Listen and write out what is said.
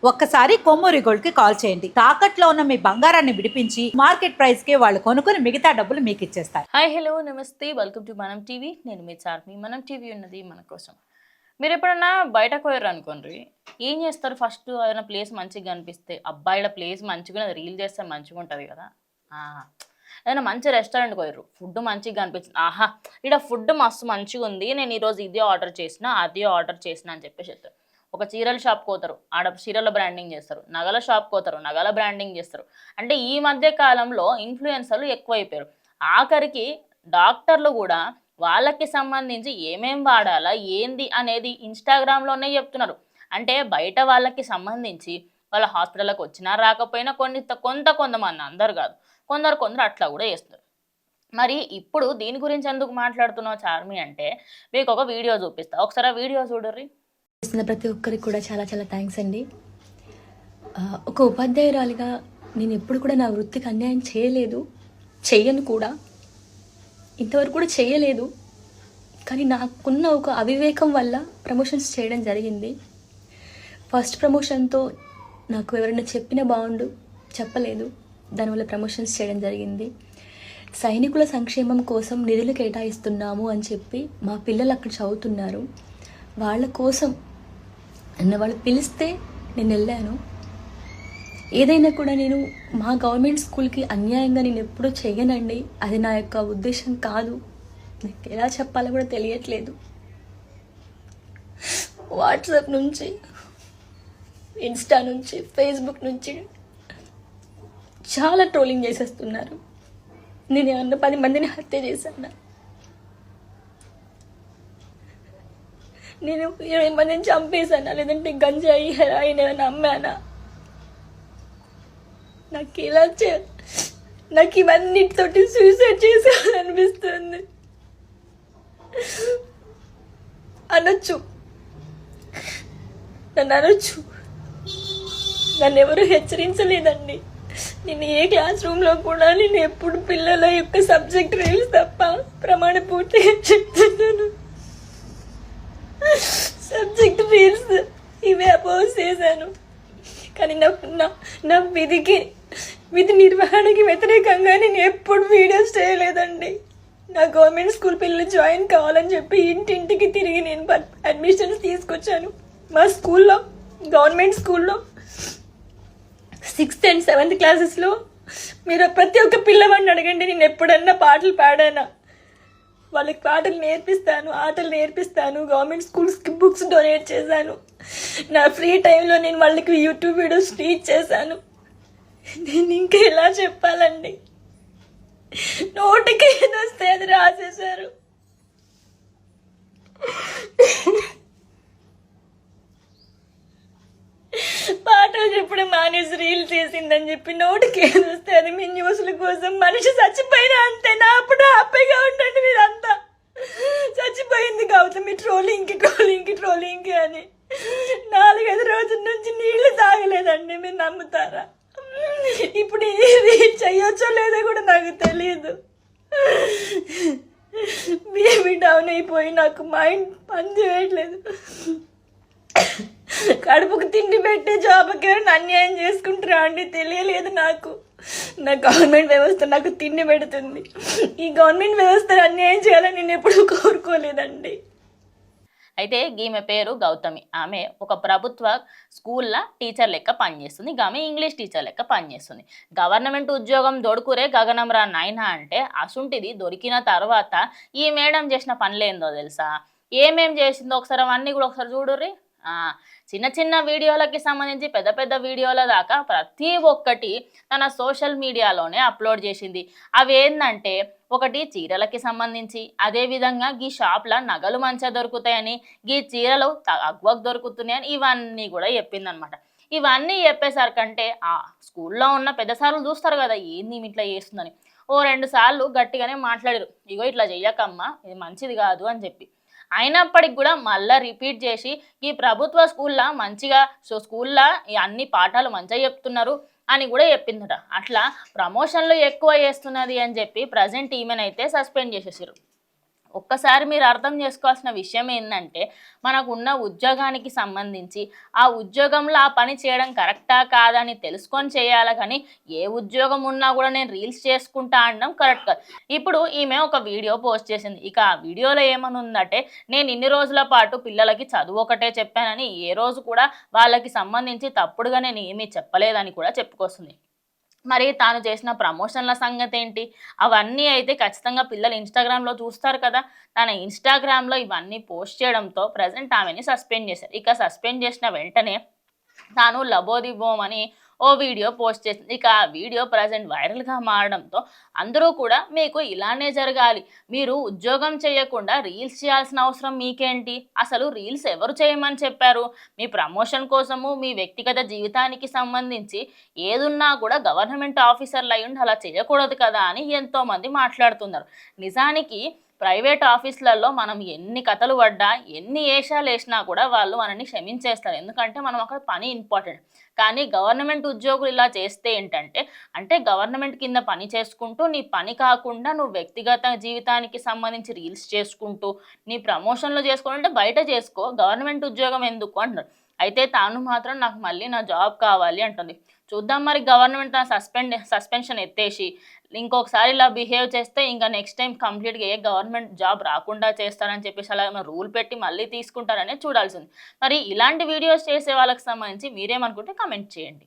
ఒక్కసారి కొమ్మూరి గోల్డ్ కి కాల్ చేయండి. తాకట్లో ఉన్న మీ బంగారాన్ని విడిపించి మార్కెట్ ప్రైస్ కి వాళ్ళు కొనుక్కుని మిగతా డబ్బులు మీకు ఇచ్చేస్తారు. హాయ్ హలో నమస్తే, వెల్కమ్ టు మనం టీవీ. నేను మీ చార్మి. మనం టీవీ ఉన్నది మన కోసం. మీరు ఎప్పుడన్నా బయటకు పోయారు అనుకోండి, ఏం చేస్తారు? ఫస్ట్ ఏదైనా ప్లేస్ మంచిగా కనిపిస్తే, అబ్బాయిల ప్లేస్ మంచిగా రీల్ చేస్తే మంచిగా ఉంటుంది కదా. ఏదైనా మంచి రెస్టారెంట్కి పోయారు, ఫుడ్ మంచిగా కనిపించింది, ఆహా ఇక్కడ ఫుడ్ మస్తు మంచిగా ఉంది, నేను ఈరోజు ఇదే ఆర్డర్ చేసిన అదే ఆర్డర్ చేసిన అని చెప్పేసి చెప్తారు. ఒక చీరల షాప్కి పోతారు, ఆడ చీరల బ్రాండింగ్ చేస్తారు. నగల షాప్కి పోతారు, నగల బ్రాండింగ్ చేస్తారు. అంటే ఈ మధ్య కాలంలో ఇన్ఫ్లుయెన్సర్లు ఎక్కువైపోయారు. ఆఖరికి డాక్టర్లు కూడా వాళ్ళకి సంబంధించి ఏమేం వాడాలా ఏంది అనేది ఇన్స్టాగ్రామ్లోనే చెప్తున్నారు. అంటే బయట వాళ్ళకి సంబంధించి వాళ్ళ హాస్పిటల్కి వచ్చినా రాకపోయినా కొంతమంది, అందరు కాదు, కొందరు అట్లా కూడా చేస్తారు. మరి ఇప్పుడు దీని గురించి ఎందుకు మాట్లాడుతున్నావు చార్మి అంటే, మీకు ఒక వీడియో చూపిస్తా, ఒకసారి ఆ వీడియో చూడర్రి. ప్రతి ఒక్కరికి కూడా చాలా చాలా థ్యాంక్స్ అండి. ఒక ఉపాధ్యాయురాలిగా నేను ఎప్పుడు కూడా నా వృత్తికి అన్యాయం చేయలేదు, చెయ్యను కూడా, ఇంతవరకు కూడా చేయలేదు. కానీ నాకున్న ఒక అవివేకం వల్ల ప్రమోషన్స్ చేయడం జరిగింది. ఫస్ట్ ప్రమోషన్తో నాకు ఎవరైనా చెప్పిన బాగుండు, చెప్పలేదు, దానివల్ల ప్రమోషన్స్ చేయడం జరిగింది. సైనికుల సంక్షేమం కోసం నిధులు కేటాయిస్తున్నాము అని చెప్పి మా పిల్లలు అక్కడ చదువుతున్నారు, వాళ్ళ కోసం అన్న వాళ్ళు పిలిస్తే నేను వెళ్ళాను. ఏదైనా కూడా నేను మా గవర్నమెంట్ స్కూల్కి అన్యాయంగా నేను ఎప్పుడూ చేయనండి, అది నా యొక్క ఉద్దేశం కాదు. నాకు ఎలా చెప్పాలో కూడా తెలియట్లేదు. వాట్సాప్ నుంచి, ఇన్స్టా నుంచి, ఫేస్బుక్ నుంచి చాలా ట్రోలింగ్ చేసేస్తున్నారు. నేను ఏమన్నా 10 మందిని హత్య చేశాను, నేను 20 మందిని చంపేశానా, లేదంటే గంజాయి హెరాయిన్ ఏమైనా అమ్మానా? నాకు ఇవన్నిటితోటి సూసైడ్ చేసేయాలనిపిస్తుంది. అనొచ్చు, నన్ను అనొచ్చు, నన్ను ఎవరు హెచ్చరించలేదండి. నేను ఏ క్లాస్ రూమ్లో కూడా నేను ఎప్పుడు పిల్లల యొక్క సబ్జెక్ట్ రీల్స్ తప్ప ప్రమాణ పూర్తిగా చెప్తున్నాను. సబ్జెక్ట్ రీల్స్ ఇవే అపోజ్ చేశాను. కానీ నా విధి నిర్వహణకి వ్యతిరేకంగా నేను ఎప్పుడు వీడియోస్ చేయలేదండి. నా గవర్నమెంట్ స్కూల్ పిల్లలు జాయిన్ కావాలని చెప్పి ఇంటింటికి తిరిగి నేను అడ్మిషన్స్ తీసుకొచ్చాను. మా స్కూల్లో, గవర్నమెంట్ స్కూల్లో 6th and 7th క్లాసెస్లో మీరు ప్రతి ఒక్క పిల్లవాడిని అడగండి, నేను ఎప్పుడన్నా పాటలు పాడానా? వాళ్ళకి పాటలు నేర్పిస్తాను, ఆటలు నేర్పిస్తాను, గవర్నమెంట్ స్కూల్స్కి బుక్స్ డొనేట్ చేశాను. నా ఫ్రీ టైంలో నేను వాళ్ళకి యూట్యూబ్ వీడియోస్ టీచ్ చేశాను. నేను ఇంకా ఎలా చెప్పాలండి? నోటికి ఏదొస్తే అది రాసేశారు. పాటలు చెప్పడం మానేసి రీల్ చేసిందని చెప్పి నోటికి ఏదొస్తే అది మీ న్యూస్ల కోసం. మనిషి చచ్చిపోయినా అంతే, నా అప్పుడు హ్యాపీగా ఉండండి మీరంతా. చచ్చిపోయింది కాబట్టి మీ ట్రోలింగ్కి అని 4-5 రోజుల నుంచి నీళ్లు తాగలేదండి, మీరు నమ్ముతారా? ఇప్పుడు ఇది చెయ్యొచ్చో లేదో కూడా నాకు తెలియదు. బీపీ డౌన్ అయిపోయి నాకు మైండ్ పని చేయట్లేదు. కడుపుకు తిండి పెట్టే జాబ్కి ఎవరైనా అన్యాయం చేసుకుంటారా అండి? తెలియలేదు నాకు. నా గవర్నమెంట్ వ్యవస్థ నాకు తిండి పెడుతుంది. ఈ గవర్నమెంట్ వ్యవస్థ అన్యాయం చేయాలని నేను ఎప్పుడూ కోరుకోలేదండి. అయితే ఈమె పేరు గౌతమి. ఆమె ఒక ప్రభుత్వ స్కూల్లో టీచర్ లెక్క పనిచేస్తుంది. ఆమె ఇంగ్లీష్ టీచర్ లెక్క పనిచేస్తుంది. గవర్నమెంట్ ఉద్యోగం దొడుకురే గగనం రా నాయనా అంటే, అసుంటిది దొరికిన తర్వాత ఈ మేడం చేసిన పనులేందో తెలుసా? ఏమేం చేసిందో ఒకసారి అవన్నీ కూడా ఒకసారి చూడుర్రి. చిన్న చిన్న వీడియోలకి సంబంధించి పెద్ద వీడియోల దాకా ప్రతి ఒక్కటి తన సోషల్ మీడియాలోనే అప్లోడ్ చేసింది. అవి ఏంటంటే, ఒకటి చీరలకి సంబంధించి, అదేవిధంగా ఈ షాప్లో నగలు మంచిగా దొరుకుతాయని, ఈ చీరలు తక్కువకు దొరుకుతున్నాయని ఇవన్నీ కూడా చెప్పిందనమాట. ఇవన్నీ చెప్పేసరికంటే ఆ స్కూల్లో ఉన్న పెద్ద సార్లు చూస్తారు కదా, ఏంది ఇట్లా చేస్తుందని, ఓ 2 సార్లు గట్టిగానే మాట్లాడారు. ఇగో ఇట్లా చెయ్యకమ్మా, ఇది మంచిది కాదు అని చెప్పి. అయినప్పటికి కూడా మళ్ళీ రిపీట్ చేసి ఈ ప్రభుత్వ స్కూల్లో మంచిగా స్కూల్లో అన్ని పాఠాలు మంచిగా చెప్తున్నారు అని కూడా చెప్పిందట. అట్లా ప్రమోషన్లు ఎక్కువ చేస్తున్నది అని చెప్పి ప్రజెంట్ ఈమెనైతే సస్పెండ్ చేసేసారు. ఒక్కసారి మీరు అర్థం చేసుకోవాల్సిన విషయం ఏంటంటే మనకున్న ఉద్యోగానికి సంబంధించి ఆ ఉద్యోగంలో ఆ పని చేయడం కరెక్టా కాదా అని తెలుసుకొని చేయాలి, కానీ ఏ ఉద్యోగం ఉన్నా కూడా నేను రీల్స్ చేసుకుంటా అనడం కరెక్ట్ కాదు. ఇప్పుడు ఈమె ఒక వీడియో పోస్ట్ చేసింది. ఇక ఆ వీడియోలో ఏమని ఉందంటే, నేను ఇన్ని రోజుల పాటు పిల్లలకి చదువు ఒకటే చెప్పానని, ఏ రోజు కూడా వాళ్ళకి సంబంధించి తప్పుడుగా నేను ఏమీ చెప్పలేదని కూడా చెప్పుకొస్తుంది. మరి తాను చేసిన ప్రమోషన్ల సంగతి ఏంటి? అవన్నీ అయితే ఖచ్చితంగా పిల్లలు ఇన్‌స్టాగ్రామ్‌లో చూస్తారు కదా! తన ఇన్‌స్టాగ్రామ్‌లో ఇవన్నీ పోస్ట్ చేయడంతో ప్రెజెంట్ ఆమెని సస్పెండ్ చేశారు. ఇక సస్పెండ్ చేసిన వెంటనే తాను లబోదిబోం అని ఓ వీడియో పోస్ట్ చేసింది. ఇక ఆ వీడియో ప్రెజెంట్ వైరల్‌గా మారడంతో అందరూ కూడా మీకు ఇలానే జరగాలి, మీరు ఉద్యోగం చేయకుండా రీల్స్ చేయాల్సిన అవసరం మీకేంటి? అసలు రీల్స్ ఎవరు చేయమని చెప్పారు? మీ ప్రమోషన్ కోసము, మీ వ్యక్తిగత జీవితానికి సంబంధించి ఏదున్నా కూడా గవర్నమెంట్ ఆఫీసర్లు అయ్యుండి అలా చేయకూడదు కదా అని ఎంతోమంది మాట్లాడుతున్నారు. నిజానికి ప్రైవేట్ ఆఫీసులలో మనం ఎన్ని కథలు పడ్డా, ఎన్ని ఏషాలు వేసినా కూడా వాళ్ళు మనల్ని క్షమించేస్తారు. ఎందుకంటే మనం అక్కడ పని ఇంపార్టెంట్. కానీ గవర్నమెంట్ ఉద్యోగులు ఇలా చేస్తే ఏంటంటే, అంటే గవర్నమెంట్ కింద పని చేసుకుంటూ, నీ పని కాకుండా నువ్వు వ్యక్తిగత జీవితానికి సంబంధించి రీల్స్ చేసుకుంటూ, నీ ప్రమోషన్లు చేసుకోవాలంటే బయట చేసుకో, గవర్నమెంట్ ఉద్యోగం ఎందుకు అంటున్నారు. అయితే తాను మాత్రం నాకు మళ్ళీ నా జాబ్ కావాలి అంటుంది. చూద్దాం మరి గవర్నమెంట్ తన సస్పెన్షన్ ఎత్తేసి ఇంకొకసారి ఇలా బిహేవ్ చేస్తే ఇంకా నెక్స్ట్ టైం కంప్లీట్గా ఏ గవర్నమెంట్ జాబ్ రాకుండా చేస్తారని చెప్పేసి అలా ఏమైనా రూల్ పెట్టి మళ్ళీ తీసుకుంటారనే చూడాల్సింది. మరి ఇలాంటి వీడియోస్ చేసే వాళ్ళకి సంబంధించి మీరేమనుకుంటే కమెంట్ చేయండి.